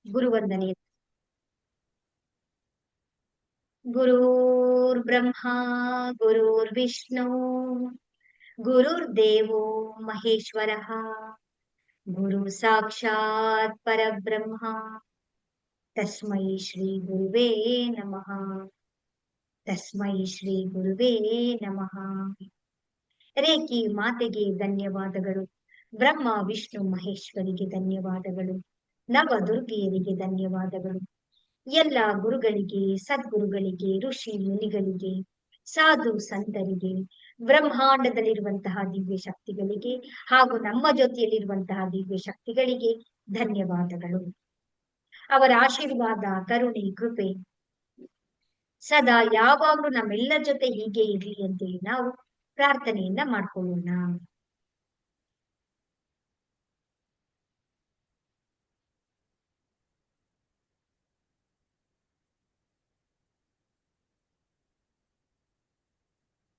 ಗುರುವಂದನೆ. ಗುರುರ್ಬ್ರಹ್ಮ ಗುರುರ್ವಿಷ್ಣು ಗುರುರ್ದೇವೋ ಮಹೇಶ್ವರಃ ಗುರು ಸಾಕ್ಷಾತ್ ಪರಬ್ರಹ್ಮ ತಸ್ಮೈ ಶ್ರೀ ಗುರುವೇ ನಮಃ. ತಸ್ಮೈ ಶ್ರೀ ಗುರುವೇ ನಮಃ. ರೇಖಿ ಮಾತೆಗೆ ಧನ್ಯವಾದಗಳು. ಬ್ರಹ್ಮ ವಿಷ್ಣು ಮಹೇಶ್ವರಿಗೆ ಧನ್ಯವಾದಗಳು. ನವ ದುರ್ಗೆಯರಿಗೆ ಧನ್ಯವಾದಗಳು. ಎಲ್ಲ ಗುರುಗಳಿಗೆ, ಸದ್ಗುರುಗಳಿಗೆ, ಋಷಿ ಮುನಿಗಳಿಗೆ, ಸಾಧು ಸಂತರಿಗೆ, ಬ್ರಹ್ಮಾಂಡದಲ್ಲಿರುವಂತಹ ದಿವ್ಯ ಶಕ್ತಿಗಳಿಗೆ ಹಾಗೂ ನಮ್ಮ ಜೊತೆಯಲ್ಲಿರುವಂತಹ ದಿವ್ಯ ಶಕ್ತಿಗಳಿಗೆ ಧನ್ಯವಾದಗಳು. ಅವರ ಆಶೀರ್ವಾದ, ಕರುಣೆ, ಕೃಪೆ ಸದಾ ಯಾವಾಗಲೂ ನಮ್ಮೆಲ್ಲರ ಜೊತೆ ಹೀಗೆ ಇರ್ಲಿ ಅಂತೇಳಿ ನಾವು ಪ್ರಾರ್ಥನೆಯನ್ನ ಮಾಡ್ಕೊಳ್ಳೋಣ.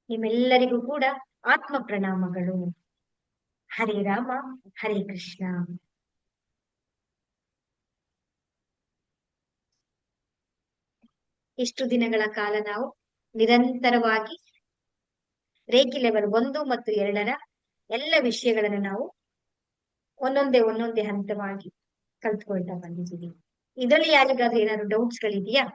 ನಿಮ್ಮೆಲ್ಲರಿಗೂ ಕೂಡ ಆತ್ಮ ಪ್ರಣಾಮಗಳು. ಹರೇ ರಾಮ ಹರೇ ಕೃಷ್ಣ. ಇಷ್ಟು ದಿನಗಳ ಕಾಲ ನಾವು ನಿರಂತರವಾಗಿ ರೇಖಿ ಲೆವೆಲ್ 1 ಮತ್ತು 2 ಎಲ್ಲ ವಿಷಯಗಳನ್ನು ನಾವು ಒಂದೊಂದೇ ಹಂತವಾಗಿ ಕಲ್ತ್ಕೊಳ್ತಾ ಬಂದಿದ್ದೀವಿ. ಇದರಲ್ಲಿ ಯಾರಿಗಾದ್ರೂ ಏನಾದ್ರು ಡೌಟ್ಸ್ ಗಳಿದೆಯಾ?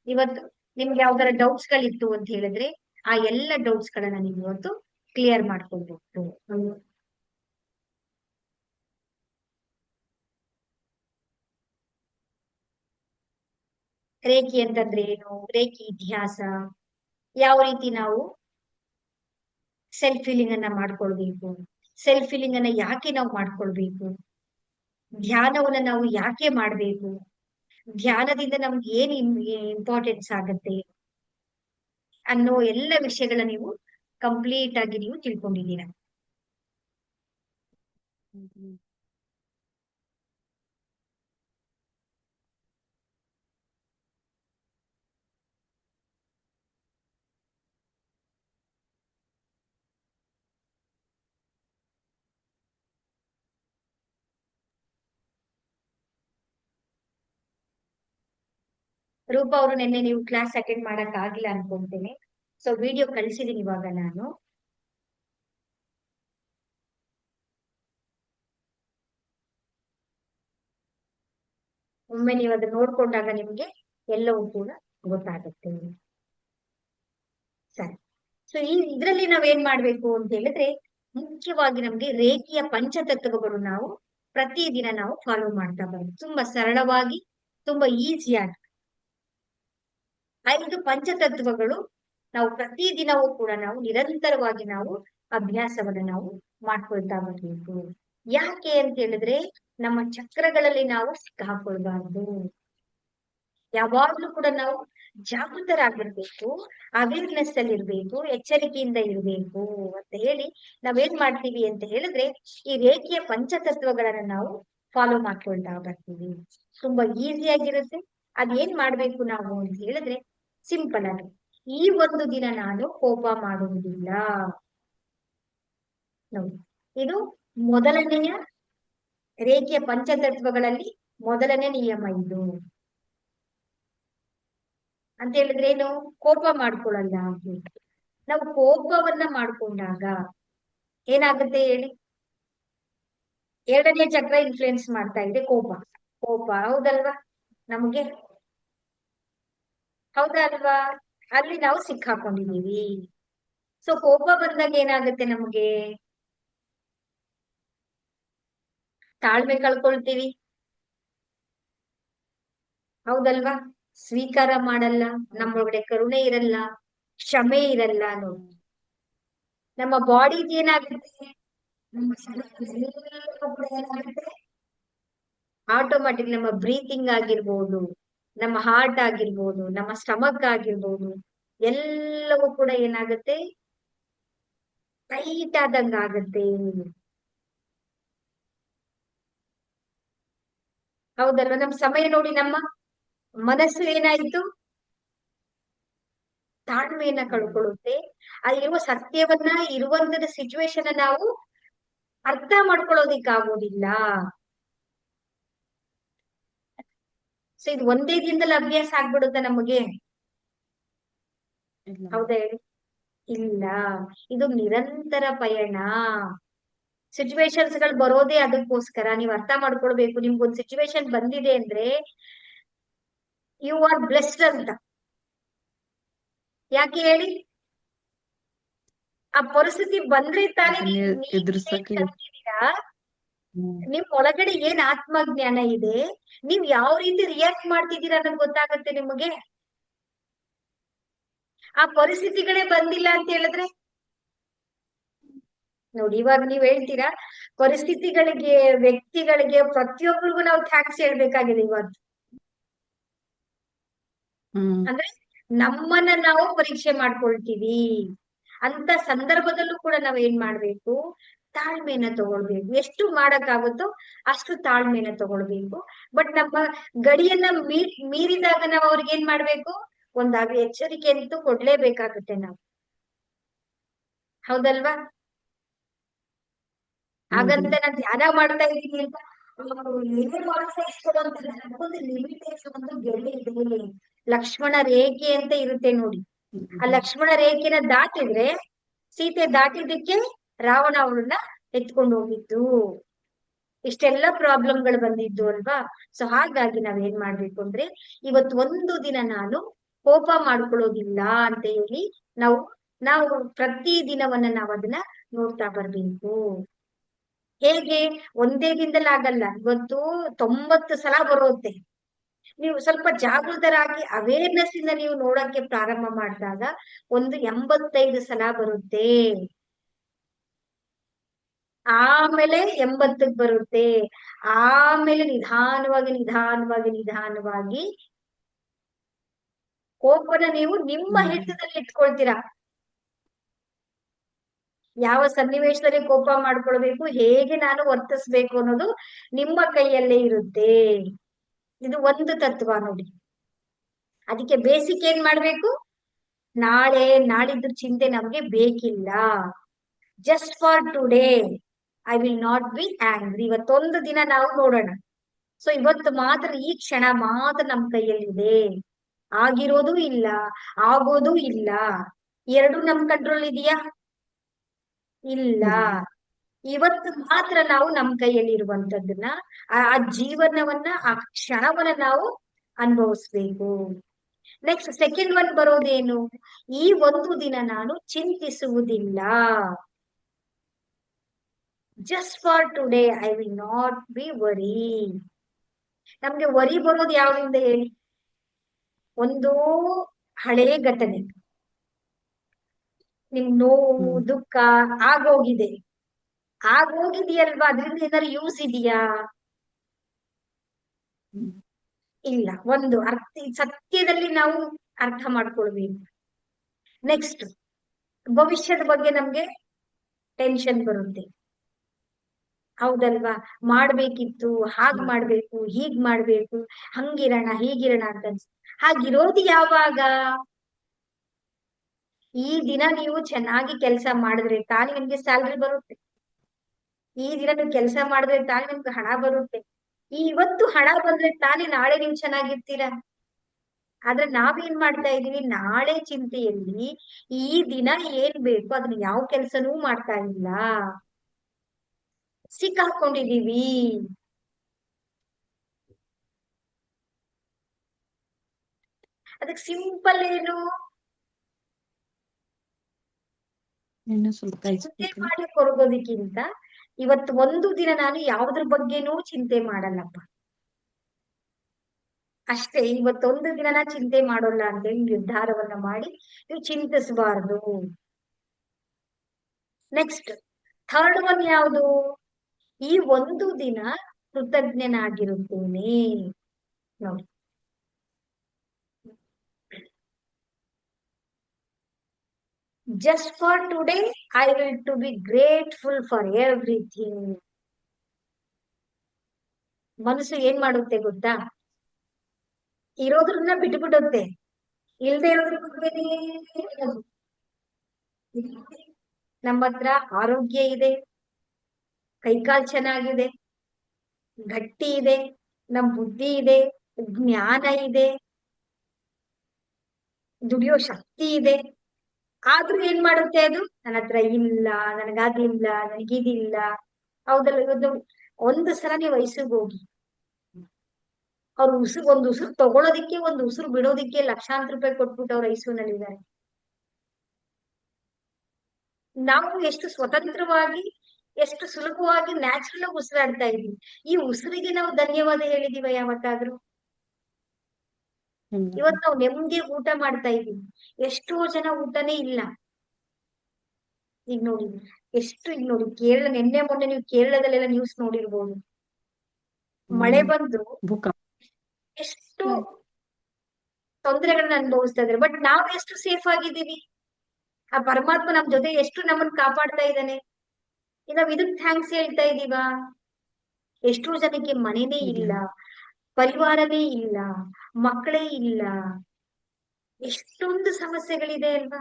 ಇವತ್ತು ನಿಮ್ಗೆ ಯಾವ್ದಾರ ಡೌಟ್ಸ್ ಗಳಿತ್ತು ಅಂತ ಹೇಳಿದ್ರೆ ಆ ಎಲ್ಲ ಡೌಟ್ಸ್ ಗಳನ್ನ ನೀವು ಇವತ್ತು ಕ್ಲಿಯರ್ ಮಾಡ್ಕೊಳ್ಬೇಕು. ರೇಖಿ ಅಂತಂದ್ರೆ ಏನು, ರೇಖಿ ಇತಿಹಾಸ, ಯಾವ ರೀತಿ ನಾವು ಸೆಲ್ಫ್ ಫೀಲಿಂಗ್ ಅನ್ನ ಮಾಡ್ಕೊಳ್ಬೇಕು, ಸೆಲ್ಫ್ ಫೀಲಿಂಗ್ ಅನ್ನ ಯಾಕೆ ನಾವು ಮಾಡ್ಕೊಳ್ಬೇಕು, ಧ್ಯಾನವನ್ನ ನಾವು ಯಾಕೆ ಮಾಡ್ಬೇಕು, ಧ್ಯಾನದಿಂದ ನಮ್ಗೆ ಏನ್ ಇಂಪಾರ್ಟೆನ್ಸ್ ಆಗತ್ತೆ ಅನ್ನೋ ಎಲ್ಲ ವಿಷಯಗಳನ್ನ ನೀವು ಕಂಪ್ಲೀಟ್ ಆಗಿ ನೀವು ತಿಳ್ಕೊಂಡಿದ್ದೀರಾ. ರೂಪಾ ಅವರು ನಿನ್ನೆ ನೀವು ಕ್ಲಾಸ್ ಅಟೆಂಡ್ ಮಾಡಕ್ ಆಗಿಲ್ಲ ಅನ್ಕೊಂತೇನೆ. ಸೊ ವಿಡಿಯೋ ಕಳಿಸಿದೀನಿ ಇವಾಗ ನಾನು. ಒಮ್ಮೆ ನೀವು ಅದನ್ನ ನೋಡ್ಕೊಂಡಾಗ ನಿಮ್ಗೆ ಎಲ್ಲವೂ ಕೂಡ ಗೊತ್ತಾಗುತ್ತೆ. ಸರಿ. ಸೊ ಇದ್ರಲ್ಲಿ ನಾವೇನ್ ಮಾಡ್ಬೇಕು ಅಂತ ಹೇಳಿದ್ರೆ ಮುಖ್ಯವಾಗಿ ನಮ್ಗೆ ರೇಖಿಯ ಪಂಚತತ್ವಗಳು ನಾವು ಪ್ರತಿದಿನ ನಾವು ಫಾಲೋ ಮಾಡ್ತಾ ಬರೋದು ತುಂಬಾ ಸರಳವಾಗಿ, ತುಂಬಾ ಈಸಿಯಾಗಿ 5 ಪಂಚತತ್ವಗಳು ನಾವು ಪ್ರತಿದಿನವೂ ಕೂಡ ನಾವು ನಿರಂತರವಾಗಿ ನಾವು ಅಭ್ಯಾಸವನ್ನ ನಾವು ಮಾಡ್ಕೊಳ್ತಾ ಬರ್ಬೇಕು. ಯಾಕೆ ಅಂತ ಹೇಳಿದ್ರೆ ನಮ್ಮ ಚಕ್ರಗಳಲ್ಲಿ ನಾವು ಸಿಕ್ಕಾಕೊಳ್ಬಾರ್ದು. ಯಾವಾಗ್ಲೂ ಕೂಡ ನಾವು ಜಾಗೃತರಾಗಿರ್ಬೇಕು, ಅವೇರ್ನೆಸ್ ಅಲ್ಲಿ ಇರ್ಬೇಕು, ಎಚ್ಚರಿಕೆಯಿಂದ ಇರ್ಬೇಕು ಅಂತ ಹೇಳಿ ನಾವೇನ್ ಮಾಡ್ತೀವಿ ಅಂತ ಹೇಳಿದ್ರೆ ಈ ರೇಖೆಯ ಪಂಚತತ್ವಗಳನ್ನ ನಾವು ಫಾಲೋ ಮಾಡ್ಕೊಳ್ತಾ ಬರ್ತೀವಿ. ತುಂಬಾ ಈಸಿಯಾಗಿರುತ್ತೆ. ಅದೇನ್ ಮಾಡ್ಬೇಕು ನಾವು ಅಂತ ಹೇಳಿದ್ರೆ ಸಿಂಪಲ್ ಆಗಿ ಈ ಒಂದು ದಿನ ನಾನು ಕೋಪ ಮಾಡುವುದಿಲ್ಲ. ನೋಡಿ, ಇದು ಮೊದಲನೆಯ ರೇಖೆಯ ಪಂಚತತ್ವಗಳಲ್ಲಿ ಮೊದಲನೇ ನಿಯಮ ಇದು. ಅಂತ ಹೇಳಿದ್ರೆ ಏನು, ಕೋಪ ಮಾಡ್ಕೊಳ್ಳಲ್ಲ ಅಂತ. ನಾವು ಕೋಪವನ್ನ ಮಾಡ್ಕೊಂಡಾಗ ಏನಾಗುತ್ತೆ ಹೇಳಿ? ಎರಡನೇ ಚಕ್ರ ಇನ್ಫ್ಲುಯೆನ್ಸ್ ಮಾಡ್ತಾ ಇದೆ ಕೋಪ. ಕೋಪ ಹೌದಲ್ವಾ ನಮ್ಗೆ? ಹೌದಾ ಅಲ್ವಾ? ಅಲ್ಲಿ ನಾವು ಸಿಕ್ಕಾಕೊಂಡಿದೀವಿ. ಸೊ ಕೋಪ ಬಂದಾಗ ಏನಾಗುತ್ತೆ ನಮ್ಗೆ? ತಾಳ್ಮೆ ಕಳ್ಕೊಳ್ತೀವಿ. ಹೌದಲ್ವಾ? ಸ್ವೀಕಾರ ಮಾಡಲ್ಲ, ನಮ್ಮೊಳಗಡೆ ಕರುಣೆ ಇರಲ್ಲ, ಕ್ಷಮೆ ಇರಲ್ಲ ನೋಡಿ. ನಮ್ಮ ಬಾಡಿಗೆ ಏನಾಗುತ್ತೆ? ಆಟೋಮ್ಯಾಟಿಕ್ ನಮ್ಮ ಬ್ರೀತಿಂಗ್ ಆಗಿರ್ಬೋದು, ನಮ್ಮ ಹಾರ್ಟ್ ಆಗಿರ್ಬೋದು, ನಮ್ಮ ಸ್ಟಮಕ್ ಆಗಿರ್ಬೋದು, ಎಲ್ಲವೂ ಕೂಡ ಏನಾಗುತ್ತೆ? ಟೈಟ್ ಆದಂಗ ಆಗತ್ತೆ. ಹೌದಲ್ವಾ? ನಮ್ ಸಮಯ ನೋಡಿ ನಮ್ಮ ಮನಸ್ಸು ಏನಾಯ್ತು? ತಾಳ್ಮೆಯನ್ನ ಕಳ್ಕೊಳ್ಳುತ್ತೆ. ಅಲ್ಲಿರುವ ಸತ್ಯವನ್ನ, ಇರುವಂತದ ಸಿಚುವೇಶನ್ ನಾವು ಅರ್ಥ ಮಾಡ್ಕೊಳ್ಳೋದಿಕ್ ಆಗೋದಿಲ್ಲ. ಸೊ ಇದು ಒಂದೇ ದಿನದಲ್ಲಿ ಅಭ್ಯಾಸ ಆಗ್ಬಿಡುತ್ತೆ ನಮಗೆ? ಹೌದಾ ಹೇಳಿ? ಇಲ್ಲ, ಇದು ನಿರಂತರ ಪಯಣ. ಸಿಚುವೇಶನ್ಸ್ ಗಳು ಬರೋದೇ ಅದಕ್ಕೋಸ್ಕರ. ನೀವು ಅರ್ಥ ಮಾಡ್ಕೊಳ್ಬೇಕು, ನಿಮ್ಗೊಂದು ಸಿಚುವೇಶನ್ ಬಂದಿದೆ ಅಂದ್ರೆ ಯು ಆರ್ ಬ್ಲೆಸ್ಡ್ ಅಂತ. ಯಾಕೆ ಹೇಳಿ? ಆ ಪರಿಸ್ಥಿತಿ ಬಂದ್ರೆ ತಾನೇ ನಿಮ್ ಒಳಗಡೆ ಏನ್ ಆತ್ಮಜ್ಞಾನ ಇದೆ, ನೀವ್ ಯಾವ ರೀತಿ ರಿಯಾಕ್ಟ್ ಮಾಡ್ತಿದ್ದೀರಾ ಅನ್ನೋದು ಗೊತ್ತಾಗತ್ತೆ ನಿಮಗೆ. ಆ ಪರಿಸ್ಥಿತಿಗಳೇ ಬಂದಿಲ್ಲ ಅಂತ ಹೇಳಿದ್ರೆ ನೋಡಿ, ಇವಾಗ ನೀವ್ ಹೇಳ್ತೀರಾ ಪರಿಸ್ಥಿತಿಗಳಿಗೆ, ವ್ಯಕ್ತಿಗಳಿಗೆ, ಪ್ರತಿಯೊಬ್ಬರಿಗೂ ನಾವು ಥ್ಯಾಂಕ್ಸ್ ಹೇಳ್ಬೇಕಾಗಿದೆ ಇವತ್ತು. ಅಂದ್ರೆ ನಮ್ಮನ್ನ ನಾವು ಪರೀಕ್ಷೆ ಮಾಡ್ಕೊಳ್ತೀವಿ ಅಂತ ಸಂದರ್ಭದಲ್ಲೂ ಕೂಡ ನಾವ್ ಏನ್ ಮಾಡ್ಬೇಕು? ತಾಳ್ಮೆನ ತಗೊಳ್ಬೇಕು. ಎಷ್ಟು ಮಾಡಕ್ಕಾಗುತ್ತೋ ಅಷ್ಟು ತಾಳ್ಮೆನ ತಗೊಳ್ಬೇಕು. ಬಟ್ ನಮ್ಮ ಗಡಿಯನ್ನ ಮೀರಿದಾಗ ನಾವು ಅವ್ರಿಗೆ ಏನ್ ಮಾಡ್ಬೇಕು? ಒಂದಾಗಿ ಎಚ್ಚರಿಕೆ ಅಂತೂ ಕೊಡ್ಲೇಬೇಕಾಗುತ್ತೆ ನಾವು. ಹೌದಲ್ವಾ? ಹಾಗಂತ ನಾನು ಧ್ಯಾನ ಮಾಡ್ತಾ ಇದ್ದೀನಿ ಅಂತ ಒಂದು ಲಿಮಿಟೇಷನ್, ಒಂದು ಗೆರೆ ಇದೆ. ಲಕ್ಷ್ಮಣ ರೇಖೆ ಅಂತ ಇರುತ್ತೆ ನೋಡಿ. ಆ ಲಕ್ಷ್ಮಣ ರೇಖೆನ ದಾಟಿದ್ರೆ ಸೀತೆ ದಾಟಿದ್ದಕ್ಕೆ ರಾವಣ ಅವಳನ್ನ ಎತ್ಕೊಂಡು ಹೋಗಿದ್ದು. ಇಷ್ಟೆಲ್ಲ ಪ್ರಾಬ್ಲಮ್ಗಳು ಬಂದಿದ್ದು ಅಲ್ವಾ? ಸೊ ಹಾಗಾಗಿ ನಾವ್ ಏನ್ ಮಾಡ್ಬೇಕು ಅಂದ್ರೆ, ಇವತ್ತು ಒಂದು ದಿನ ನಾನು ಕೋಪ ಮಾಡ್ಕೊಳ್ಳೋದಿಲ್ಲ ಅಂತ ಹೇಳಿ ನಾವು ನಾವು ಪ್ರತಿ ದಿನವನ್ನ ನಾವ್ ಅದನ್ನ ನೋಡ್ತಾ ಬರ್ಬೇಕು. ಹೇಗೆ? ಒಂದೇ ದಿನದಲ್ಲಿ ಆಗಲ್ಲ. ಇವತ್ತು 90 ಸಲ ಬರುತ್ತೆ. ನೀವು ಸ್ವಲ್ಪ ಜಾಗೃತರಾಗಿ ಅವೇರ್ನೆಸ್ ಇಂದ ನೀವು ನೋಡಕ್ಕೆ ಪ್ರಾರಂಭ ಮಾಡಿದಾಗ ಒಂದು 85 ಸಲ ಬರುತ್ತೆ, ಆಮೇಲೆ 80ಕ್ಕೆ ಬರುತ್ತೆ, ಆಮೇಲೆ ನಿಧಾನವಾಗಿ ನಿಧಾನವಾಗಿ ನಿಧಾನವಾಗಿ ಕೋಪನ ನೀವು ನಿಮ್ಮ ಹಿಡಿತದಲ್ಲಿ ಇಟ್ಕೊಳ್ತೀರಾ. ಯಾವ ಸನ್ನಿವೇಶದಲ್ಲಿ ಕೋಪ ಮಾಡ್ಕೊಳ್ಬೇಕು, ಹೇಗೆ ನಾನು ವರ್ತಿಸ್ಬೇಕು ಅನ್ನೋದು ನಿಮ್ಮ ಕೈಯಲ್ಲೇ ಇರುತ್ತೆ. ಇದು ಒಂದು ತತ್ವ ನೋಡಿ. ಅದಕ್ಕೆ ಬೇಸಿಕ್ ಏನ್ ಮಾಡ್ಬೇಕು? ನಾಳೆ ನಾಳಿದ್ದು ಚಿಂತೆ ನಮ್ಗೆ ಬೇಕಿಲ್ಲ. Just for today I will not B angry. ಇವತ್ತೊಂದು ದಿನ ನಾವು ನೋಡೋಣ. ಸೊ ಇವತ್ತು ಮಾತ್ರ, ಈ ಕ್ಷಣ ಮಾತ್ರ ನಮ್ ಕೈಯಲ್ಲಿದೆ. ಆಗಿರೋದು ಇಲ್ಲ, ಆಗೋದು ಇಲ್ಲ. ಎರಡು ನಮ್ ಕಂಟ್ರೋಲ್ ಇದೆಯಾ? ಇಲ್ಲ. ಇವತ್ತು ಮಾತ್ರ ನಾವು ನಮ್ ಕೈಯಲ್ಲಿ ಇರುವಂತದ್ದನ್ನ, ಆ ಜೀವನವನ್ನ, ಆ ಕ್ಷಣವನ್ನ ನಾವು ಅನುಭವಿಸ್ಬೇಕು. ನೆಕ್ಸ್ಟ್ ಸೆಕೆಂಡ್ ಒನ್ ಬರೋದೇನು? ಈ ಒಂದು ದಿನ ನಾನು ಚಿಂತಿಸುವುದಿಲ್ಲ. Just for today I will not be worry. ನಮ್ಗೆ ವರಿ ಬರೋದು ಯಾವ್ದಿಂದ ಹೇಳಿ? ಒಂದು ಹಳೇ ಘಟನೆ, ನಿಮ್ ನೋವು, ದುಃಖ ಆಗೋಗಿದೆ. ಆಗೋಗಿದೆಯಲ್ವಾ? ಅದ್ರಿಂದ ಏನಾದ್ರು ಯೂಸ್ ಇದೆಯಾ? ಇಲ್ಲ. ಒಂದು ಸತ್ಯದಲ್ಲಿ ನಾವು ಅರ್ಥ ಮಾಡ್ಕೊಳ್ಬೇಕು. ನೆಕ್ಸ್ಟ್, ಭವಿಷ್ಯದ ಬಗ್ಗೆ ನಮ್ಗೆ ಟೆನ್ಷನ್ ಬರುತ್ತೆ. ಹೌದಲ್ವಾ? ಮಾಡ್ಬೇಕಿತ್ತು, ಹಾಗ್ ಮಾಡ್ಬೇಕು, ಹೀಗ್ ಮಾಡ್ಬೇಕು, ಹಂಗಿರೋಣ ಹೀಗಿರೋಣ ಅಂತ ಹಾಗಿರೋದು ಯಾವಾಗ? ಈ ದಿನ ನೀವು ಚೆನ್ನಾಗಿ ಕೆಲಸ ಮಾಡಿದ್ರೆ ತಾನೇ ನಿಮ್ಗೆ ಸ್ಯಾಲ್ರಿ ಬರುತ್ತೆ. ಈ ದಿನ ನೀವು ಕೆಲಸ ಮಾಡಿದ್ರೆ ತಾನೇ ನಿಮ್ಗೆ ಹಣ ಬರುತ್ತೆ. ಇವತ್ತು ಹಣ ಬಂದ್ರೆ ತಾನೇ ನಾಳೆ ನೀವು ಚೆನ್ನಾಗಿರ್ತೀರಾ. ಆದ್ರೆ ನಾವೇನ್ ಮಾಡ್ತಾ ಇದೀವಿ? ನಾಳೆ ಚಿಂತೆಯಲ್ಲಿ ಈ ದಿನ ಏನ್ ಬೇಕು ಅದನ್ನ ಯಾವ ಕೆಲ್ಸನೂ ಮಾಡ್ತಾ ಇಲ್ಲ, ಸಿಕ್ಕಾಕೊಂಡಿದೀವಿ. ಅದಕ್ಕೆ ಸಿಂಪಲ್ ಏನು? ಚಿಂತೆ ಮಾಡಿ ಕೊರಗೋದಕ್ಕಿಂತ ಇವತ್ತು ಒಂದು ದಿನ ನಾನು ಯಾವ್ದ್ರ ಬಗ್ಗೆನೂ ಚಿಂತೆ ಮಾಡಲ್ಲಪ್ಪ, ಅಷ್ಟೇ. ಇವತ್ತೊಂದು ದಿನ ನಾ ಚಿಂತೆ ಮಾಡೋಲ್ಲ ಅಂತೇಳಿ ನಿರ್ಧಾರವನ್ನ ಮಾಡಿ ನೀವು ಚಿಂತಿಸಬಾರ್ದು. ನೆಕ್ಸ್ಟ್ ಥರ್ಡ್ ಒನ್ ಯಾವುದು? ಈ ಒಂದು ದಿನ ಕೃತಜ್ಞನಾಗಿರುತ್ತೇನೆ. ನೋಡಿ, just for today I will to be grateful for everything. ಮನಸ್ಸು ಏನ್ ಮಾಡುತ್ತೆ ಗೊತ್ತಾ? ಇರೋದ್ರನ್ನ ಬಿಟ್ಬಿಡುತ್ತೆ, ಇಲ್ದೇ ಇರೋದ್ರ ಬಗ್ಗೆ ನಮ್ಮ ಹತ್ರ ಆರೋಗ್ಯ ಇದೆ, ಕೈಕಾಲ್ ಚೆನ್ನಾಗಿದೆ, ಗಟ್ಟಿ ಇದೆ, ನಮ್ ಬುದ್ಧಿ ಇದೆ, ಜ್ಞಾನ ಇದೆ, ದುಡಿಯೋ ಶಕ್ತಿ ಇದೆ. ಆದ್ರೂ ಏನ್ ಮಾಡುತ್ತೆ ಅದು? ನನ್ನ ಹತ್ರ ಇಲ್ಲ, ನನಗದಿಲ್ಲ, ನನಗಿದಿಲ್ಲ. ಹೌದಲ್ಲ? ಇವತ್ತು ಒಂದು ಸಲ ನೀವು ವಯಸ್ಸಿಗೆ ಹೋಗಿ, ಅವ್ರ ಒಂದ್ ಉಸಿರು ತಗೊಳೋದಿಕ್ಕೆ, ಒಂದ್ ಉಸಿರು ಬಿಡೋದಿಕ್ಕೆ ಲಕ್ಷಾಂತರ ರೂಪಾಯಿ ಕೊಟ್ಬಿಟ್ಟು ಅವ್ರ ಐಸಿಯುನಲ್ಲಿದ್ದಾರೆ. ನಾವು ಎಷ್ಟು ಸ್ವತಂತ್ರವಾಗಿ, ಎಷ್ಟು ಸುಲಭವಾಗಿ ನ್ಯಾಚುರಲ್ ಆಗಿ ಉಸಿರಾಡ್ತಾ ಇದೀವಿ. ಈ ಉಸಿರಿಗೆ ನಾವು ಧನ್ಯವಾದ ಹೇಳಿದೀವ ಯಾವತ್ತಾದ್ರೂ? ಇವತ್ತು ನಾವು ನೆಮ್ಮದಿ ಊಟ ಮಾಡ್ತಾ ಇದೀವಿ. ಎಷ್ಟೋ ಜನ ಊಟನೇ ಇಲ್ಲ. ಈಗ ನೋಡಿ, ಈಗ ನೋಡಿ ಕೇರಳ, ನಿನ್ನೆ ಮೊನ್ನೆ ನೀವು ಕೇರಳದಲ್ಲೆಲ್ಲ ನ್ಯೂಸ್ ನೋಡಿರ್ಬೋದು. ಮಳೆ ಬಂದು ಎಷ್ಟು ತೊಂದರೆಗಳನ್ನ ಅನುಭವಿಸ್ತಾ ಇದಾರೆ. ಬಟ್ ನಾವ್ ಎಷ್ಟು ಸೇಫ್ ಆಗಿದ್ದೀವಿ? ಆ ಪರಮಾತ್ಮ ನಮ್ ಜೊತೆ ಎಷ್ಟು ನಮ್ಮನ್ನ ಕಾಪಾಡ್ತಾ ಇದ್ದಾನೆ. ನಾವ್ ಇದಕ್ ಥ್ಯಾಂಕ್ಸ್ ಹೇಳ್ತಾ ಇದೀವಾ? ಎಷ್ಟೋ ಜನಕ್ಕೆ ಮನೆನೇ ಇಲ್ಲ, ಪರಿವಾರನೇ ಇಲ್ಲ, ಮಕ್ಕಳೇ ಇಲ್ಲ, ಎಷ್ಟೊಂದು ಸಮಸ್ಯೆಗಳಿದೆ ಅಲ್ವಾ?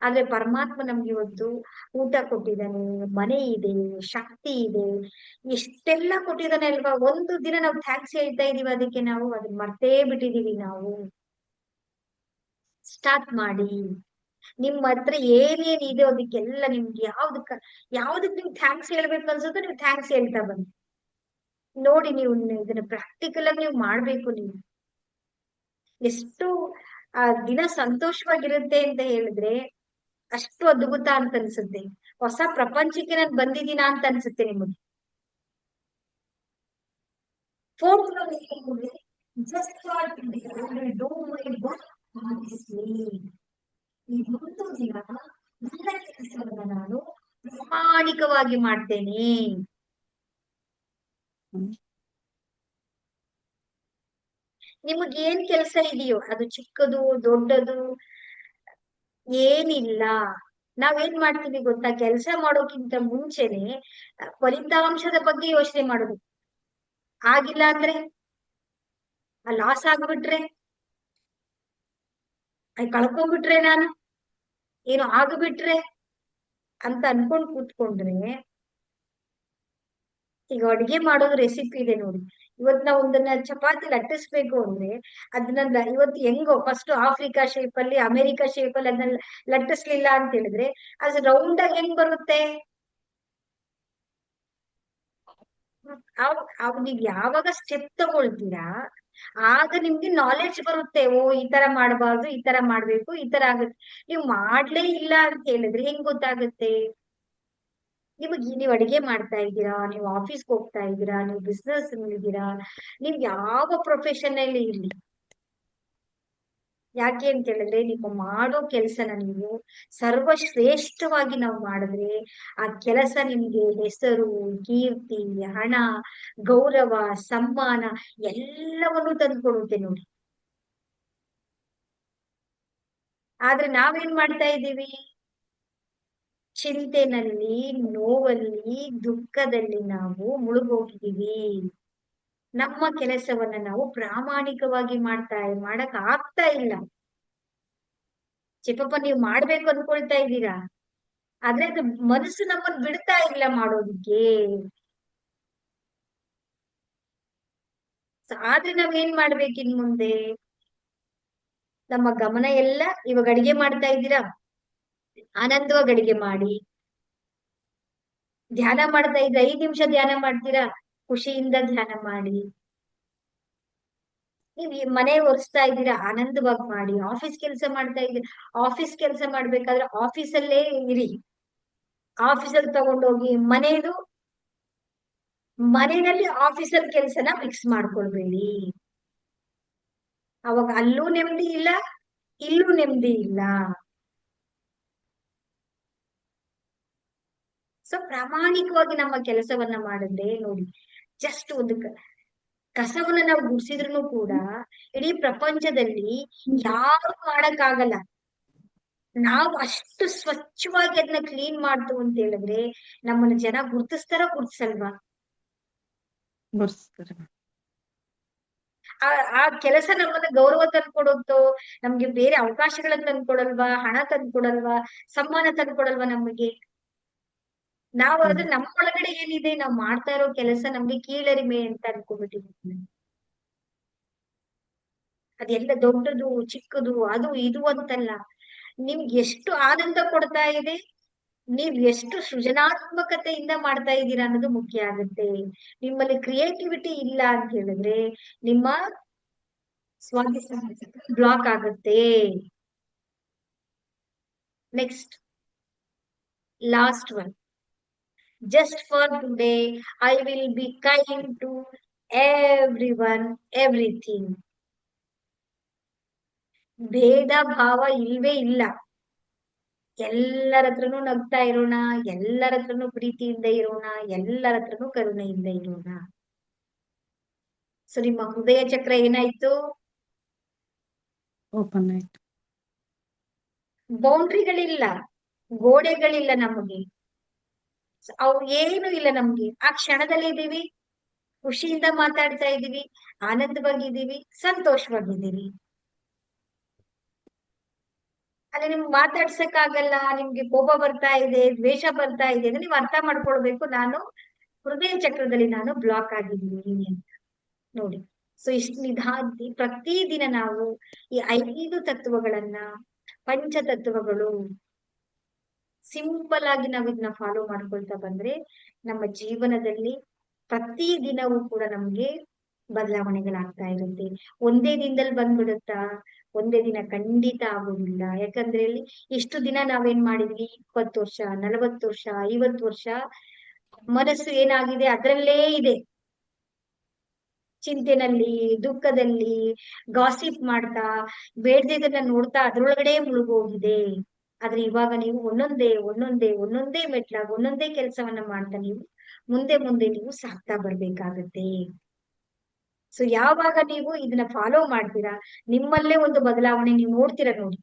ಆದ್ರೆ ಪರಮಾತ್ಮ ನಮ್ಗೆ ಇವತ್ತು ಊಟ ಕೊಟ್ಟಿದ್ದಾನೆ, ಮನೆ ಇದೆ, ಶಕ್ತಿ ಇದೆ, ಇಷ್ಟೆಲ್ಲ ಕೊಟ್ಟಿದ್ದಾನೆ ಅಲ್ವಾ? ಒಂದು ದಿನ ನಾವು ಥ್ಯಾಂಕ್ಸ್ ಹೇಳ್ತಾ ಇದೀವಿ ಅದಕ್ಕೆ? ನಾವು ಅದನ್ನ ಮರ್ತೇ ಬಿಟ್ಟಿದೀವಿ. ನಾವು ಸ್ಟಾರ್ಟ್ ಮಾಡಿ. ನಿಮ್ ಹತ್ರ ಏನೇನ್ ಇದೆ ಅದಕ್ಕೆಲ್ಲ ನಿಮ್ಗೆ ಯಾವ್ದಕ್ ನಿಮ್ಗೆ ಥ್ಯಾಂಕ್ಸ್ ಹೇಳ್ಬೇಕು ಅನ್ಸುತ್ತೋ ನೀವು ಥ್ಯಾಂಕ್ಸ್ ಹೇಳ್ತಾ ಬನ್ನಿ. ನೋಡಿ, ನೀವು ಇದನ್ನ ಪ್ರಾಕ್ಟಿಕಲ್ ಆಗಿ ನೀವು ಮಾಡ್ಬೇಕು. ನೀವು ಎಷ್ಟು ಆ ದಿನ ಸಂತೋಷವಾಗಿರುತ್ತೆ ಅಂತ ಹೇಳಿದ್ರೆ ಅಷ್ಟು ಅದ್ಭುತ ಅಂತ ಅನ್ಸುತ್ತೆ. ಹೊಸ ಪ್ರಪಂಚಕ್ಕೆ ನಾನು ಬಂದಿದ್ದೀನಾ ಅಂತ ಅನ್ಸುತ್ತೆ ನಿಮಗೆ. ಫೋರ್ತ್ ಜಸ್ಟ್ ಈ ಒಂದು ದಿನ ನನ್ನ ಕೆಲಸವನ್ನ ನಾನು ಪ್ರಾಮಾಣಿಕವಾಗಿ ಮಾಡ್ತೇನೆ. ನಿಮಗೆ ಏನ್ ಕೆಲಸ ಇದೆಯೋ ಅದು ಚಿಕ್ಕದು ದೊಡ್ಡದು ಏನಿಲ್ಲ. ನಾವೇನ್ ಮಾಡ್ತೀವಿ ಗೊತ್ತಾ? ಕೆಲಸ ಮಾಡೋಕ್ಕಿಂತ ಮುಂಚೆನೆ ಫಲಿತಾಂಶದ ಬಗ್ಗೆ ಯೋಚನೆ ಮಾಡೋದು. ಆಗಿಲ್ಲ ಅಂದ್ರೆ, ಲಾಸ್ ಆಗ್ಬಿಟ್ರೆ, ಕಳ್ಕೊಂಡ್ಬಿಟ್ರೆ, ನಾನು ಏನು ಆಗ್ಬಿಟ್ರೆ ಅಂತ ಅನ್ಕೊಂಡ್ ಕೂತ್ಕೊಂಡ್ರೆ, ಈಗ ಅಡ್ಗೆ ಮಾಡೋದು ರೆಸಿಪಿ ಇದೆ ನೋಡಿ. ಇವತ್ ನಾವು ಒಂದನ್ನ ಚಪಾತಿ ಲಟ್ಟಿಸ್ಬೇಕು ಅಂದ್ರೆ ಅದನ್ನ ಇವತ್ತು ಹೆಂಗೋ ಫಸ್ಟ್ ಆಫ್ರಿಕಾ ಶೇಪ್ ಅಲ್ಲಿ, ಅಮೆರಿಕಾ ಶೇಪ್ ಅಲ್ಲಿ ಅದನ್ನ ಲಟ್ಟಿಸ್ಲಿಲ್ಲ ಅಂತ ಹೇಳಿದ್ರೆ ಅದು ರೌಂಡ್ ಆಗಿ ಹೆಂಗ್ ಬರುತ್ತೆ? ಅವ್ ನೀವ್ ಯಾವಾಗ ಸ್ಟೆಪ್ ತಗೊಳ್ತೀರಾ ಆಗ ನಿಮ್ಗೆ ನಾಲೆಡ್ಜ್ ಬರುತ್ತೆ. ಓ, ಈ ತರ ಮಾಡಬಾರ್ದು, ಈ ತರ ಮಾಡ್ಬೇಕು, ಈ ತರ ಆಗುತ್ತೆ. ನೀವು ಮಾಡ್ಲೇ ಇಲ್ಲ ಅಂತ ಹೇಳಿದ್ರೆ ಹೆಂಗ್ ಗೊತ್ತಾಗುತ್ತೆ? ನೀವ್ ಅಡಿಗೆ ಮಾಡ್ತಾ ಇದ್ದೀರಾ, ನೀವು ಆಫೀಸ್ಗೆ ಹೋಗ್ತಾ ಇದ್ದೀರಾ, ನೀವು ಬಿಸ್ನೆಸ್ ಇದ್ದೀರಾ, ನೀವ್ ಯಾವ ಪ್ರೊಫೆಷನ್ ಅಲ್ಲಿ ಇರ್ಲಿ, ಯಾಕೆ ಅಂತ ಹೇಳಿದ್ರೆ ನಿಮ್ಮ ಮಾಡೋ ಕೆಲ್ಸನ ನೀವು ಸರ್ವಶ್ರೇಷ್ಠವಾಗಿ ನಾವು ಮಾಡಿದ್ರೆ ಆ ಕೆಲಸ ನಿಮ್ಗೆ ಹೆಸರು, ಕೀರ್ತಿ, ಹಣ, ಗೌರವ, ಸಮ್ಮಾನ ಎಲ್ಲವನ್ನೂ ತಂದ್ಕೊಡುತ್ತೆ ನೋಡಿ. ಆದ್ರೆ ನಾವೇನ್ ಮಾಡ್ತಾ ಇದ್ದೀವಿ? ಚಿಂತೆನಲ್ಲಿ, ನೋವಲ್ಲಿ, ದುಃಖದಲ್ಲಿ ನಾವು ಮುಳುಗೋಗಿದ್ದೀವಿ. ನಮ್ಮ ಕೆಲಸವನ್ನ ನಾವು ಪ್ರಾಮಾಣಿಕವಾಗಿ ಮಾಡಕ್ ಆಗ್ತಾ ಇಲ್ಲ. ಚಿಕ್ಕಪ್ಪ ನೀವು ಮಾಡ್ಬೇಕು ಅನ್ಕೊಳ್ತಾ ಇದ್ದೀರಾ, ಆದ್ರೆ ಅದು ಮನಸ್ಸು ನಮ್ಮನ್ನ ಬಿಡ್ತಾ ಇಲ್ಲ ಮಾಡೋದಿಕ್ಕೆ. ಆದ್ರೆ ನಾವ್ ಏನ್ ಮಾಡ್ಬೇಕು ಇನ್ ಮುಂದೆ? ನಮ್ಮ ಗಮನ ಎಲ್ಲ ಇವಾಗ ಅಡಿಗೆ ಮಾಡ್ತಾ ಇದ್ದೀರಾ, ಆನಂದವಾಗಿ ಅಡಿಗೆ ಮಾಡಿ. ಧ್ಯಾನ ಮಾಡ್ತಾ ಇದ್ರೆ 5 ನಿಮಿಷ ಧ್ಯಾನ ಮಾಡ್ತೀರಾ, ಖುಷಿಯಿಂದ ಧ್ಯಾನ ಮಾಡಿ. ನೀವ್ ಈ ಮನೆ ಒರೆಸ್ತಾ ಇದ್ದೀರಾ, ಆನಂದವಾಗಿ ಮಾಡಿ. ಆಫೀಸ್ ಕೆಲಸ ಮಾಡ್ತಾ ಇದ್ದೀರಾ, ಆಫೀಸ್ ಕೆಲಸ ಮಾಡ್ಬೇಕಾದ್ರೆ ಆಫೀಸಲ್ಲೇ ಇರಿ. ಆಫೀಸಲ್ಲಿ ತಗೊಂಡೋಗಿ ಮನೆಯಲ್ಲಿ ಆಫೀಸಲ್ ಕೆಲ್ಸನ ಮಿಕ್ಸ್ ಮಾಡ್ಕೊಳ್ಬೇಡಿ. ಅವಾಗ ಅಲ್ಲೂ ನೆಮ್ಮದಿ ಇಲ್ಲ, ಇಲ್ಲೂ ನೆಮ್ಮದಿ ಇಲ್ಲ. ಸೊ ಪ್ರಾಮಾಣಿಕವಾಗಿ ನಮ್ಮ ಕೆಲಸವನ್ನ ಮಾಡಿದ್ರೆ ನೋಡಿ, ಜಸ್ಟ್ ಒಂದು ಕಸವನ್ನ ನಾವು ಗುಡಿಸಿದ್ರು ಕೂಡ ಇಡೀ ಪ್ರಪಂಚದಲ್ಲಿ ಯಾರು ಮಾಡಕ್ಕಾಗಲ್ಲ. ನಾವು ಅಷ್ಟು ಸ್ವಚ್ಛವಾಗಿ ಅದನ್ನ ಕ್ಲೀನ್ ಮಾಡ್ತು ಅಂತ ಹೇಳಿದ್ರೆ ನಮ್ಮನ್ನ ಜನ ಗುರ್ತಿಸ್ತಾರ, ಆ ಕೆಲಸ ನಮ್ಮನ್ನ ಗೌರವ ತಂದ್ಕೊಡುತ್ತೋ, ನಮ್ಗೆ ಬೇರೆ ಅವಕಾಶಗಳನ್ನ ತಂದ್ಕೊಡಲ್ವಾ, ಹಣ ತಂದ್ಕೊಡಲ್ವಾ, ಸಮ್ಮಾನ ತಂದ್ಕೊಡಲ್ವಾ ನಮಗೆ? ನಾವು ಅದು ನಮ್ಮ ಒಳಗಡೆ ಏನಿದೆ, ನಾವು ಮಾಡ್ತಾ ಇರೋ ಕೆಲಸ ನಮ್ಗೆ ಕೀಳರಿಮೆ ಅಂತ ಅನ್ಕೊಂಡ್ಬಿಟ್ಟಿದ್ದೀವಿ. ಅದೆಲ್ಲ ದೊಡ್ಡದು ಚಿಕ್ಕದು ಅದು ಇದು ಅಂತಲ್ಲ, ನಿಮ್ಗೆ ಎಷ್ಟು ಆನಂದ ಕೊಡ್ತಾ ಇದೆ, ನೀವ್ ಎಷ್ಟು ಸೃಜನಾತ್ಮಕತೆಯಿಂದ ಮಾಡ್ತಾ ಇದ್ದೀರಾ ಅನ್ನೋದು ಮುಖ್ಯ ಆಗುತ್ತೆ. ನಿಮ್ಮಲ್ಲಿ ಕ್ರಿಯೇಟಿವಿಟಿ ಇಲ್ಲ ಅಂತ ಹೇಳಿದ್ರೆ ನಿಮ್ಮ ಸ್ವಾತಂತ್ರ್ಯ ಬ್ಲಾಕ್ ಆಗುತ್ತೆ. Next, last one, just for today I will be kind to everyone, everything. ಭೇದ ಭಾವ ಇಲ್ವೇ ಇಲ್ಲ. ಎಲ್ಲರ ಹತ್ರನೂ ನಗ್ತಾ ಇರೋಣ, ಎಲ್ಲರ ಹತ್ರನೂ ಪ್ರೀತಿಯಿಂದ ಇರೋಣ, ಎಲ್ಲರ ಹತ್ರನೂ ಕರುಣೆಯಿಂದ ಇರೋಣ. ಸೊ ನಿಮ್ಮ ಹೃದಯ ಚಕ್ರ ಏನಾಯ್ತು? ಓಪನ್ ಆಯ್ತು. ಬೌಂಡ್ರಿಗಳಿಲ್ಲ, ಗೋಡೆಗಳಿಲ್ಲ, ನಮಗೆ ಅವು ಏನು ಇಲ್ಲ. ನಮ್ಗೆ ಆ ಕ್ಷಣದಲ್ಲಿ ಇದೀವಿ, ಖುಷಿಯಿಂದ ಮಾತಾಡ್ತಾ ಇದೀವಿ, ಆನಂದವಾಗಿದ್ದೀವಿ, ಸಂತೋಷವಾಗಿದ್ದೀವಿ. ಅಲ್ಲಿ ನಿಮ್ಗೆ ಮಾತಾಡ್ಸಕ್ ಆಗಲ್ಲ, ನಿಮ್ಗೆ ಕೋಪ ಬರ್ತಾ ಇದೆ, ದ್ವೇಷ ಬರ್ತಾ ಇದೆ ಅಂದ್ರೆ ನೀವು ಅರ್ಥ ಮಾಡ್ಕೊಳ್ಬೇಕು, ನಾನು ಹೃದಯ ಚಕ್ರದಲ್ಲಿ ನಾನು ಬ್ಲಾಕ್ ಆಗಿದ್ದೀನಿ ಅಂತ. ನೋಡಿ, ಸೊ ಇಷ್ಟು ನಿಧಾನ ಪ್ರತಿದಿನ ನಾವು ಈ 5 ತತ್ವಗಳನ್ನ, ಪಂಚತತ್ವಗಳು ಸಿಂಪಲ್ ಆಗಿ ನಾವು ಇದನ್ನ ಫಾಲೋ ಮಾಡ್ಕೊಳ್ತಾ ಬಂದ್ರೆ ನಮ್ಮ ಜೀವನದಲ್ಲಿ ಪ್ರತಿ ದಿನವೂ ಕೂಡ ನಮ್ಗೆ ಬದಲಾವಣೆಗಳಾಗ್ತಾ ಇರುತ್ತೆ. ಒಂದೇ ದಿನದಲ್ಲಿ ಬಂದ್ಬಿಡುತ್ತಾ? ಒಂದೇ ದಿನ ಖಂಡಿತ ಆಗೋದಿಲ್ಲ. ಯಾಕಂದ್ರೆ ಇಲ್ಲಿ ಇಷ್ಟು ದಿನ ನಾವೇನ್ ಮಾಡಿದ್ವಿ, 20 ವರ್ಷ, 40 ವರ್ಷ, 50 ವರ್ಷ ಮನಸ್ಸು ಏನಾಗಿದೆ ಅದ್ರಲ್ಲೇ ಇದೆ, ಚಿಂತೆನಲ್ಲಿ, ದುಃಖದಲ್ಲಿ, ಗಾಸಿಪ್ ಮಾಡ್ತಾ, ಬೇಡ್ದಿದ್ದನ್ನ ನೋಡ್ತಾ ಅದ್ರೊಳಗಡೆ ಮುಳುಗೋಗಿದೆ. ಆದ್ರೆ ಇವಾಗ ನೀವು ಒಂದೊಂದೇ ಒಂದೊಂದೇ ಒಂದೊಂದೇ ಮೆಟ್ಲಾಗ ಒಂದೊಂದೇ ಕೆಲಸವನ್ನ ಮಾಡ್ತಾ ನೀವು ಮುಂದೆ ಮುಂದೆ ನೀವು ಸಾಗ್ತಾ ಬರ್ಬೇಕಾಗತ್ತೆ. ಸೊ ಯಾವಾಗ ನೀವು ಇದನ್ನ ಫಾಲೋ ಮಾಡ್ತೀರಾ, ನಿಮ್ಮಲ್ಲೇ ಒಂದು ಬದಲಾವಣೆ ನೀವು ನೋಡ್ತೀರಾ ನೋಡಿ.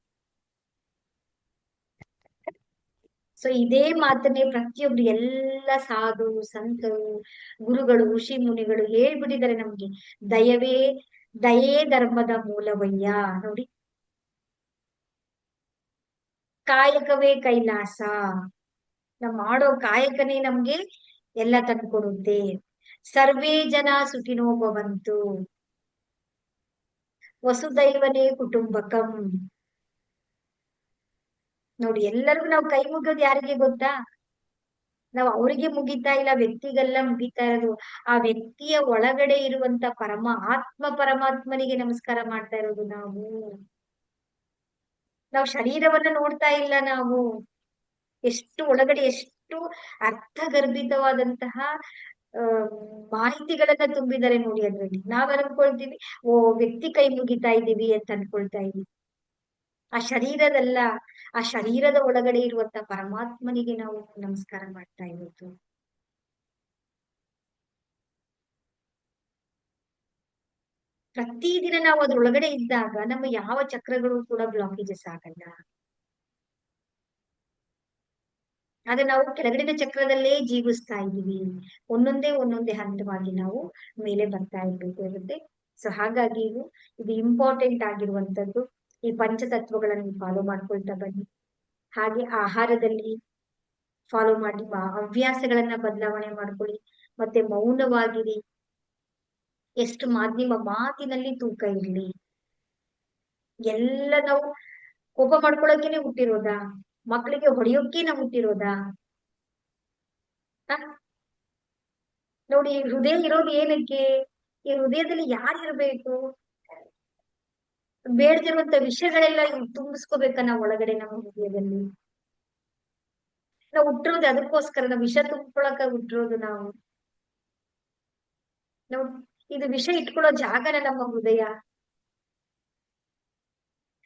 ಸೊ ಇದೇ ಮಾತನ್ನೇ ಪ್ರತಿಯೊಬ್ರು ಎಲ್ಲ ಸಾಧು ಸಂತರು, ಗುರುಗಳು, ಋಷಿ ಮುನಿಗಳು ಹೇಳ್ಬಿಟ್ಟಿದ್ದಾರೆ ನಮ್ಗೆ. ದಯೇ ಧರ್ಮದ ಮೂಲವಯ್ಯ. ನೋಡಿ, ಕಾಯಕವೇ ಕೈಲಾಸ. ನಾವ್ ಮಾಡೋ ಕಾಯಕನೇ ನಮ್ಗೆ ಎಲ್ಲ ತಂದ್ಕೊಡುತ್ತೆ. ಸರ್ವೇ ಜನ ಸುಖಿನೋ ಭವಂತು, ವಸುದೈವನೇ ಕುಟುಂಬಕಂ. ನೋಡಿ, ಎಲ್ಲರಿಗೂ ನಾವು ಕೈ ಮುಗೋದು ಯಾರಿಗೆ ಗೊತ್ತಾ? ನಾವು ಅವರಿಗೆ ಮುಗಿತಾ ಇಲ್ಲ, ವ್ಯಕ್ತಿಗೆಲ್ಲ ಮುಗಿತಾ ಇರೋದು ಆ ವ್ಯಕ್ತಿಯ ಒಳಗಡೆ ಇರುವಂತ ಪರಮಾತ್ಮನಿಗೆ ನಮಸ್ಕಾರ ಮಾಡ್ತಾ ಇರೋದು ನಾವು. ನಾವು ಶರೀರವನ್ನ ನೋಡ್ತಾ ಇಲ್ಲ. ನಾವು ಎಷ್ಟು ಒಳಗಡೆ ಎಷ್ಟು ಅರ್ಥಗರ್ಭಿತವಾದಂತಹ ಮಾಹಿತಿಗಳನ್ನ ತುಂಬಿದ್ದಾರೆ ನೋಡಿ ಅದ್ರಲ್ಲಿ. ನಾವ್ ಅನ್ಕೊಳ್ತೀವಿ ಓ ವ್ಯಕ್ತಿ ಕೈ ಮುಗಿತಾ ಇದ್ದೀವಿ ಅಂತ ಅನ್ಕೊಳ್ತಾ ಇದೀವಿ. ಆ ಶರೀರದಲ್ಲ, ಆ ಶರೀರದ ಒಳಗಡೆ ಇರುವಂತ ಪರಮಾತ್ಮನಿಗೆ ನಾವು ನಮಸ್ಕಾರ ಮಾಡ್ತಾ ಇರೋದು. ಪ್ರತಿದಿನ ನಾವು ಅದ್ರೊಳಗಡೆ ಇದ್ದಾಗ ನಮ್ಮ ಯಾವ ಚಕ್ರಗಳು ಕೂಡ ಬ್ಲಾಕೇಜಸ್ ಆಗಲ್ಲ. ಆದ್ರೆ ನಾವು ಕೆಳಗಡೆನ ಚಕ್ರದಲ್ಲೇ ಜೀವಿಸ್ತಾ ಇದೀವಿ. ಒಂದೊಂದೇ ಹಂತವಾಗಿ ನಾವು ಮೇಲೆ ಬರ್ತಾ ಇರುತ್ತೆ. ಸೊ ಹಾಗಾಗಿ ಇದು ಇಂಪಾರ್ಟೆಂಟ್ ಆಗಿರುವಂತದ್ದು. ಈ ಪಂಚತತ್ವಗಳನ್ನು ಫಾಲೋ ಮಾಡ್ಕೊಳ್ತಾ ಬನ್ನಿ. ಹಾಗೆ ಆಹಾರದಲ್ಲಿ ಫಾಲೋ ಮಾಡಿ, ಹವ್ಯಾಸಗಳನ್ನ ಬದಲಾವಣೆ ಮಾಡ್ಕೊಳ್ಳಿ, ಮತ್ತೆ ಮೌನವಾಗಿರಿ. ಎಷ್ಟು ನಿಮ್ಮ ಮಾತಿನಲ್ಲಿ ತೂಕ ಇರ್ಲಿ. ಎಲ್ಲ ನಾವು ಕೋಪ ಮಾಡ್ಕೊಳಕ್ಕೇನೆ ಹುಟ್ಟಿರೋದಾ? ಮಕ್ಕಳಿಗೆ ಹೊಡೆಯೋಕೆ ನಾವು ಹುಟ್ಟಿರೋದಾ? ನೋಡಿ, ಈ ಹೃದಯ ಇರೋದು ಏನಕ್ಕೆ? ಈ ಹೃದಯದಲ್ಲಿ ಯಾರಿರ್ಬೇಕು? ಬೇಡದಿರುವಂತ ವಿಷಯಗಳೆಲ್ಲ ತುಂಬಿಸ್ಕೋಬೇಕ ನಾವು ಒಳಗಡೆ ನಮ್ಮ ಹೃದಯದಲ್ಲಿ? ನಾವು ಹುಟ್ಟಿರೋದು ಅದಕ್ಕೋಸ್ಕರ, ನಾವು ವಿಷ ತುಂಬಿಕೊಳಕ ಹುಟ್ಟಿರೋದು ನಾವು. ಇದು ವಿಷ ಇಟ್ಕೊಳ್ಳೋ ಜಾಗನ ನಮ್ಮ ಹೃದಯ.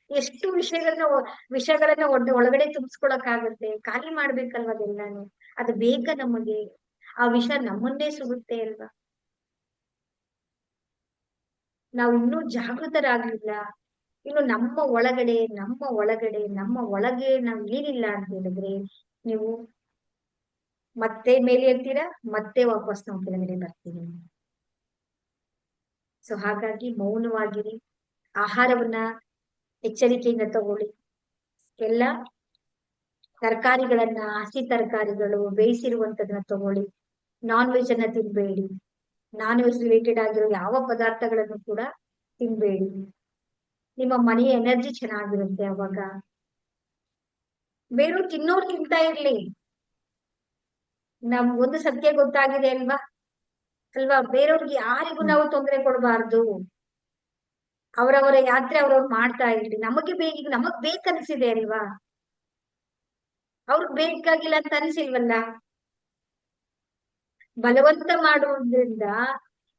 ಎಷ್ಟು ವಿಷಯಗಳನ್ನ ಒಳಗಡೆ ತುಂಬಿಸ್ಕೊಳಕ್ ಆಗುತ್ತೆ? ಖಾಲಿ ಮಾಡ್ಬೇಕಲ್ವ ಅದೆಲ್ಲಾನು? ಅದು ಬೇಕ ನಮಗೆ? ಆ ವಿಷ ನಮ್ಮನ್ನೇ ಸುಡುತ್ತೆ ಅಲ್ವಾ? ನಾವು ಇನ್ನೂ ಜಾಗೃತರಾಗ್ಲಿಲ್ಲ. ಇನ್ನು ನಮ್ಮ ಒಳಗಡೆ ನಾವು ಏನಿಲ್ಲ ಅಂತ ಹೇಳಿದ್ರೆ ನೀವು ಮತ್ತೆ ಮೇಲೆ ಇರ್ತೀರಾ, ಮತ್ತೆ ವಾಪಸ್ ನಾವು ಕೆಳಗಡೆ ಬರ್ತೀವಿ. ಸೊ ಹಾಗಾಗಿ ಮೌನವಾಗಿರಿ. ಆಹಾರವನ್ನ ಎಚ್ಚರಿಕೆಯಿಂದ ತಗೊಳ್ಳಿ. ಎಲ್ಲ ತರಕಾರಿಗಳನ್ನ, ಹಸಿ ತರಕಾರಿಗಳು, ಬೇಯಿಸಿರುವಂತದನ್ನ ತಗೊಳ್ಳಿ. ನಾನ್ ವೆಜ್ ಅನ್ನ ತಿನ್ಬೇಡಿ. ನಾನ್ ವೆಜ್ ರಿಲೇಟೆಡ್ ಆಗಿರೋ ಯಾವ ಪದಾರ್ಥಗಳನ್ನು ಕೂಡ ತಿನ್ಬೇಡಿ. ನಿಮ್ಮ ಮನೆಯ ಎನರ್ಜಿ ಚೆನ್ನಾಗಿರುತ್ತೆ ಅವಾಗ. ಬೇರೆಯವ್ರು ತಿನ್ನೋರು ತಿಂತಾ ಇರ್ಲಿ, ಒಂದು ಸತ್ಯ ಗೊತ್ತಾಗಿದೆ ಅಲ್ವಾ, ಬೇರೆಯವ್ರಿಗೆ ಯಾರಿಗೂ ನಾವು ತೊಂದರೆ ಕೊಡಬಾರ್ದು. ಅವರವರ ಯಾತ್ರೆ ಅವ್ರವ್ರು ಮಾಡ್ತಾ ಇರ್ಲಿ, ನಮಗ್ ಬೇಕನ್ಸಿದೆ ಅಲ್ವಾ, ಅವ್ರಿಗೆ ಬೇಕಾಗಿಲ್ಲ ಅಂತ ಅನ್ಸಿಲ್ವಲ್ಲ. ಬಲವಂತ ಮಾಡುವುದರಿಂದ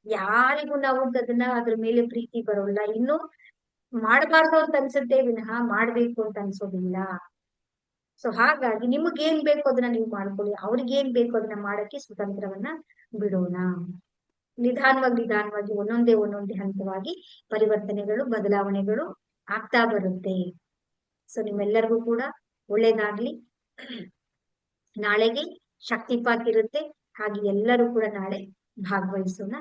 ಯಾರಿಗೂ ನಾವು ಅದನ್ನ ಅದ್ರ ಮೇಲೆ ಪ್ರೀತಿ ಬರೋಲ್ಲ, ಇನ್ನು ಮಾಡಬಾರ್ದು ಅಂತ ಅನ್ಸುತ್ತೆ ವಿನಃ ಮಾಡ್ಬೇಕು ಅಂತ ಅನ್ಸೋದಿಲ್ಲ. ಸೊ ಹಾಗಾಗಿ ನಿಮ್ಗೆ ಏನ್ ಬೇಕು ಅದನ್ನ ನೀವು ಮಾಡ್ಕೊಳ್ಳಿ, ಅವ್ರಿಗೆ ಏನ್ ಬೇಕು ಅದನ್ನ ಮಾಡಕ್ಕೆ ಸ್ವತಂತ್ರವನ್ನ ಬಿಡೋಣ. ನಿಧಾನವಾಗಿ ಒಂದೊಂದೇ ಹಂತವಾಗಿ ಪರಿವರ್ತನೆಗಳು, ಬದಲಾವಣೆಗಳು ಆಗ್ತಾ ಬರುತ್ತೆ. ಸೊ ನಿಮ್ಮೆಲ್ಲರಿಗೂ ಕೂಡ ಒಳ್ಳೇದಾಗ್ಲಿ. ನಾಳೆಗೆ ಶಕ್ತಿಪಾತ್ ಇರುತ್ತೆ, ಹಾಗೆ ಎಲ್ಲರೂ ಕೂಡ ನಾಳೆ ಭಾಗವಹಿಸೋಣ.